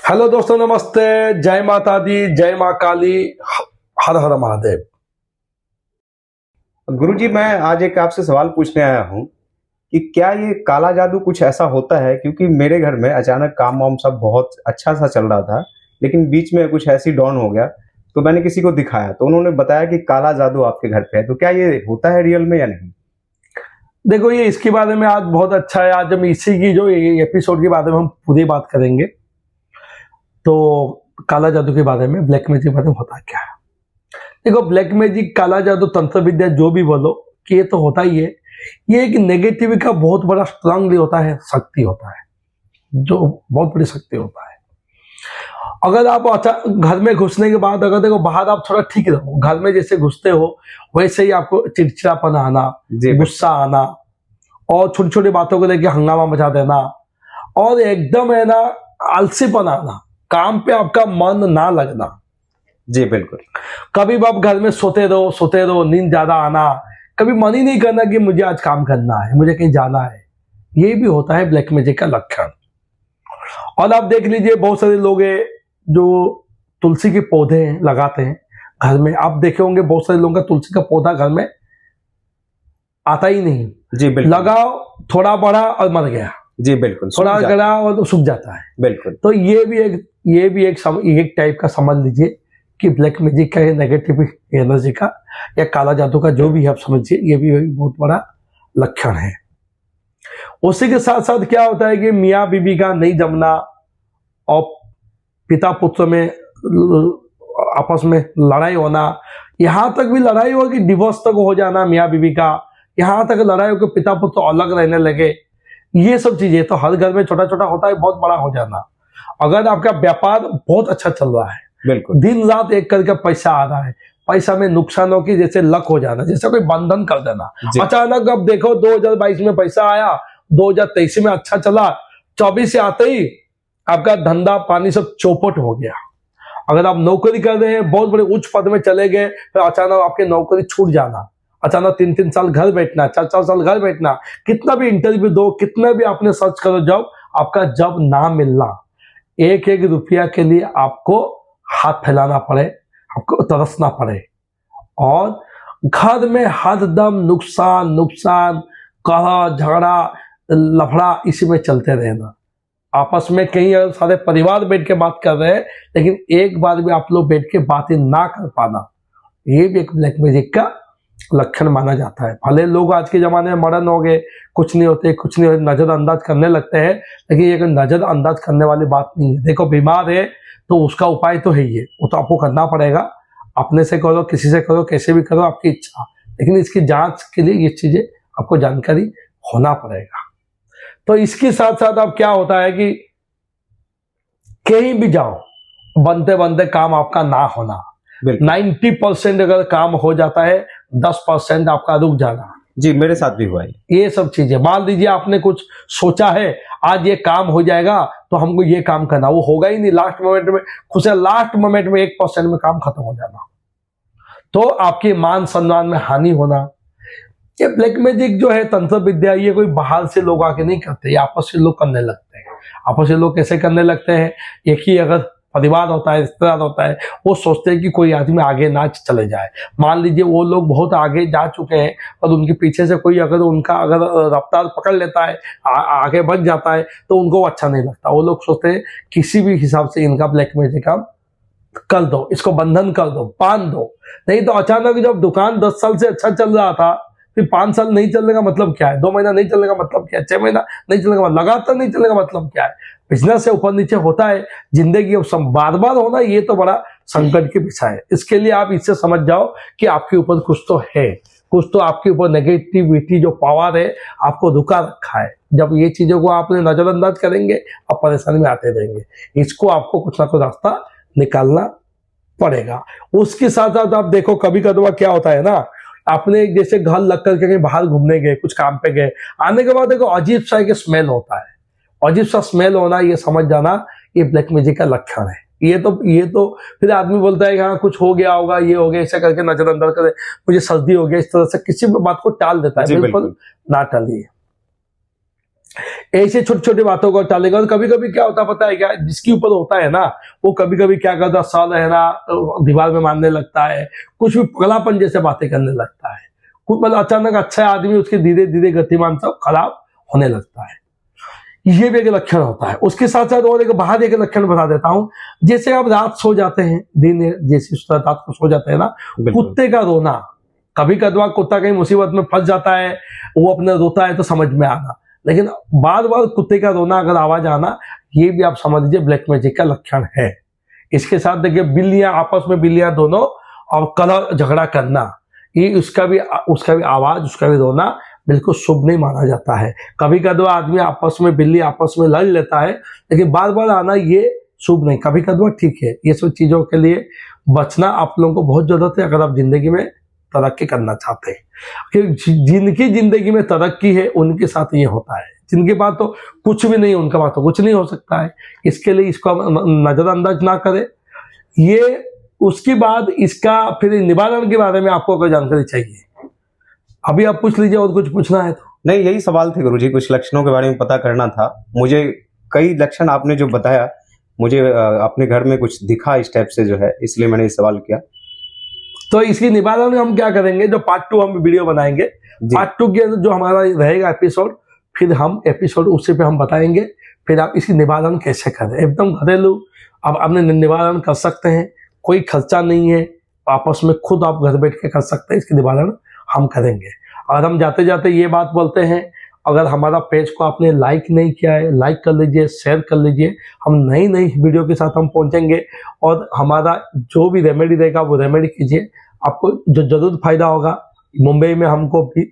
Hello दोस्तों, नमस्ते। जय माता दी, जय माँ काली, हर हर महादेव। गुरुजी, मैं आज एक आपसे सवाल पूछने आया हूँ कि क्या ये काला जादू कुछ ऐसा होता है? क्योंकि मेरे घर में अचानक काम वाम सब बहुत अच्छा सा चल रहा था, लेकिन बीच में कुछ ऐसी डाउन हो गया। तो मैंने किसी को दिखाया तो उन्होंने बताया कि काला जादू आपके घर पे है। तो क्या ये होता है रियल में या नहीं? देखो, ये इसके बारे में आज बहुत अच्छा है। आज हम इसी की जो एपिसोड के बारे में हम पूरी बात करेंगे। तो काला जादू के बारे में, ब्लैक मैजिक के बारे में होता क्या है। देखो, ब्लैक मैजिक, काला जादू, तंत्र विद्या, जो भी बोलो कि ये तो होता ही है। ये एक नेगेटिव का बहुत बड़ा स्ट्रांगली होता है, शक्ति होता है, जो बहुत बड़ी शक्ति होता है। अगर आप घर में घुसने के बाद, अगर देखो बाहर आप थोड़ा ठीक रहो, घर में जैसे घुसते हो वैसे ही आपको चिड़चिड़ापन आना, गुस्सा आना और छोटी छोटी बातों को लेकर हंगामा मचा देना और एकदम है ना आलसीपन आना, काम पे आपका मन ना लगना। जी बिल्कुल। कभी भी आप घर में सोते रहो, नींद ज्यादा आना, कभी मन ही नहीं करना कि मुझे आज काम करना है, मुझे कहीं जाना है। ये भी होता है ब्लैक मैजिक का लक्षण। और आप देख लीजिए, बहुत सारे लोग हैं जो तुलसी के पौधे लगाते हैं घर में। आप देखे होंगे बहुत सारे लोगों का तुलसी का पौधा घर में आता ही नहीं। जी बिल्कुल। लगाओ, थोड़ा बढ़ा और मर गया। जी बिल्कुल। थोड़ा गड़ा और सूख जाता है। बिल्कुल। तो ये भी एक टाइप का समझ लीजिए कि ब्लैक मैजिक का, नेगेटिव एनर्जी का या काला जादू का, जो भी आप समझिए, ये भी बहुत बड़ा लक्षण है। उसी के साथ साथ क्या होता है कि मियाँ बीबी का नहीं जमना और पिता पुत्र में आपस में लड़ाई होना, यहां तक भी लड़ाई हो कि डिवोर्स तक हो जाना मियाँ बीबी का, यहां तक लड़ाई हो कि पिता पुत्र अलग रहने लगे। ये सब चीजें तो हर घर में छोटा छोटा होता है, बहुत बड़ा हो जाना। अगर आपका व्यापार बहुत अच्छा चल रहा है, बिल्कुल, दिन रात एक करके पैसा आ रहा है, पैसा में नुकसानों की जैसे लक हो जाना, जैसे कोई बंधन कर देना। अचानक अब देखो 2022 में पैसा आया, 2023 में अच्छा चला, 24 से आते ही आपका धंधा पानी सब चौपट हो गया। अगर आप नौकरी कर रहे हैं, बहुत बड़े उच्च पद में चले गए, फिर अचानक आपकी नौकरी छूट जाना, अचानक 3-3 साल घर बैठना, 4-4 साल घर बैठना, कितना भी इंटरव्यू दो, कितना भी आपने सर्च करो जॉब, आपका जॉब ना मिलना, एक एक रुपया के लिए आपको हाथ फैलाना पड़े, आपको तरसना पड़े, और घर में हरदम नुकसान, कलह झगड़ा लफड़ा इसी में चलते रहना। आपस में कहीं सारे परिवार बैठ के बात कर रहे हैं, लेकिन एक बार भी आप लोग बैठ के बातें ना कर पाना, ये भी एक ब्लैक मैजिक का लक्षण माना जाता है। भले लोग आज के जमाने में मरण हो गए, कुछ नहीं होते, नजरअंदाज करने लगते हैं, लेकिन ये नजरअंदाज करने वाली बात नहीं है। देखो, बीमार है तो उसका उपाय तो है ही है, वो तो आपको करना पड़ेगा। अपने से करो, किसी से करो, कैसे भी करो, आपकी इच्छा, लेकिन इसकी जांच के लिए ये चीजें आपको जानकारी होना पड़ेगा। तो इसके साथ साथ अब क्या होता है कि कहीं भी जाओ, बनते बनते काम आपका ना होना, 90% अगर काम हो जाता है, 10% आपका रुक जाना। जी, मेरे साथ भी हुआ है ये सब चीजें। मान लीजिए आपने कुछ सोचा है, आज ये काम हो जाएगा तो हमको ये काम करना, वो होगा ही नहीं, लास्ट मोमेंट में, खुद से लास्ट मोमेंट में 1% में काम खत्म हो जाना, तो आपके मान सम्मान में हानि होना। ये ब्लैक मैजिक जो है, तंत्र विद्या, ये कोई बाहर से लोग आके नहीं करते, ये आपस से लोग करने लगते हैं। आपस से लोग कैसे करने लगते हैं, एक ही अगर परिवार होता है, रिश्तेदार होता है, वो सोचते हैं कि कोई आदमी आगे ना चले जाए। मान लीजिए वो लोग बहुत आगे जा चुके हैं और उनके पीछे से कोई अगर रफ्तार पकड़ लेता है, आगे बढ़ जाता है, तो उनको अच्छा नहीं लगता। वो लोग सोचते हैं किसी भी हिसाब से इनका ब्लैक मैजिक काम कर दो, इसको बंधन कर दो, बांध दो। नहीं तो अचानक जब दुकान 10 साल से अच्छा चल रहा था, फिर 5 साल नहीं चलने का मतलब क्या है, 2 महीना नहीं चलने का मतलब क्या है, 6 महीना नहीं चलने का, लगातार नहीं चलने का मतलब क्या है। बिजनेस से ऊपर नीचे होता है, जिंदगी अब बार बार होना, ये तो बड़ा संकट की विषय है। इसके लिए आप इससे समझ जाओ कि आपके ऊपर कुछ तो है, कुछ तो आपके ऊपर नेगेटिविटी जो पावर है आपको रुका रखा है। जब ये चीजों को आपने नजरअंदाज करेंगे, आप परेशानी में आते रहेंगे। इसको आपको कुछ ना कुछ रास्ता निकालना पड़ेगा। उसके साथ साथ आप देखो, कभी कभी क्या होता है ना, आपने जैसे घर लग करके कहीं बाहर घूमने गए, कुछ काम पे गए, आने के बाद देखो अजीब सा एक स्मेल होता है, अजीब सा स्मेल होना, ये समझ जाना ये ब्लैक मैजिक का लक्षण है। ये तो फिर आदमी बोलता है कि हाँ कुछ हो गया होगा, ये हो गया, ऐसा करके नजरअंदाज करे, मुझे सर्दी हो गया, इस तरह से किसी भी बात को टाल देता है। बिल्कुल ना टालिए। ऐसे छोटी छोटी बातों को टालेगा। और कभी कभी क्या होता है पता है क्या, जिसके ऊपर होता है ना, वो कभी कभी क्या करता है, साल है ना, दीवार में मारने लगता है, कुछ भी पगलापन जैसे बातें करने लगता है। कुछ मतलब अचानक अच्छा आदमी उसके धीरे धीरे गतिमान सब खराब होने लगता है। ये भी एक लक्षण होता है। उसके साथ साथ और एक बाहर एक लक्षण बता देता हूं। जैसे आप रात सो जाते हैं, दिन जैसे रात को सो जाते हैं ना, कुत्ते का रोना, कभी कदवा कुत्ता कहीं मुसीबत में फंस जाता है, वो अपने रोता है तो समझ में आना, लेकिन बार बार कुत्ते का रोना अगर आवाज आना, ये भी आप समझ लीजिए ब्लैक मैजिक का लक्षण है। इसके साथ देखिए बिल्लियां, आपस में बिल्लियां दोनों और कलह झगड़ा करना, ये उसका भी आवाज, उसका भी रोना बिल्कुल शुभ नहीं माना जाता है। कभी कदवा आदमी आपस में, बिल्ली आपस में लड़ लेता है, लेकिन बार बार आना ये शुभ नहीं। कभी कदवा ठीक है। ये सब चीजों के लिए बचना आप लोगों को बहुत जरूरत है अगर आप जिंदगी में तरक्की करना चाहते हैं। कि जिनकी जिंदगी में तरक्की है उनके साथ ये होता है, जिनके पास तो कुछ भी नहीं, उनका पास तो कुछ नहीं हो सकता है। इसके लिए इसको नजरअंदाज ना करें। ये उसके बाद इसका फिर निवारण के बारे में आपको कोई जानकारी चाहिए, अभी आप पूछ लीजिए, और कुछ पूछना है तो। नहीं, यही सवाल थे गुरुजी, कुछ लक्षणों के बारे में पता करना था मुझे। कई लक्षण आपने जो बताया, मुझे अपने घर में कुछ दिखा इस टाइप से जो है, इसलिए मैंने ये सवाल किया। तो इसकी निवारण में हम क्या करेंगे, जो पार्ट 2 हम वीडियो बनाएंगे, पार्ट 2 के अंदर जो हमारा रहेगा एपिसोड, फिर हम एपिसोड उसी पे हम बताएंगे, फिर आप इसकी निवारण कैसे करें। एकदम घरेलू अब आपने निवारण कर सकते हैं, कोई खर्चा नहीं है, आपस में खुद आप घर बैठ के कर सकते हैं। इसकी निवारण हम करेंगे। और हम जाते जाते ये बात बोलते हैं, अगर हमारा पेज को आपने लाइक नहीं किया है, लाइक कर लीजिए, शेयर कर लीजिए। हम नई नई वीडियो के साथ हम पहुंचेंगे, और हमारा जो भी रेमेडी रहेगा वो रेमेडी कीजिए, आपको जो जरूर फायदा होगा। मुंबई में हमको भी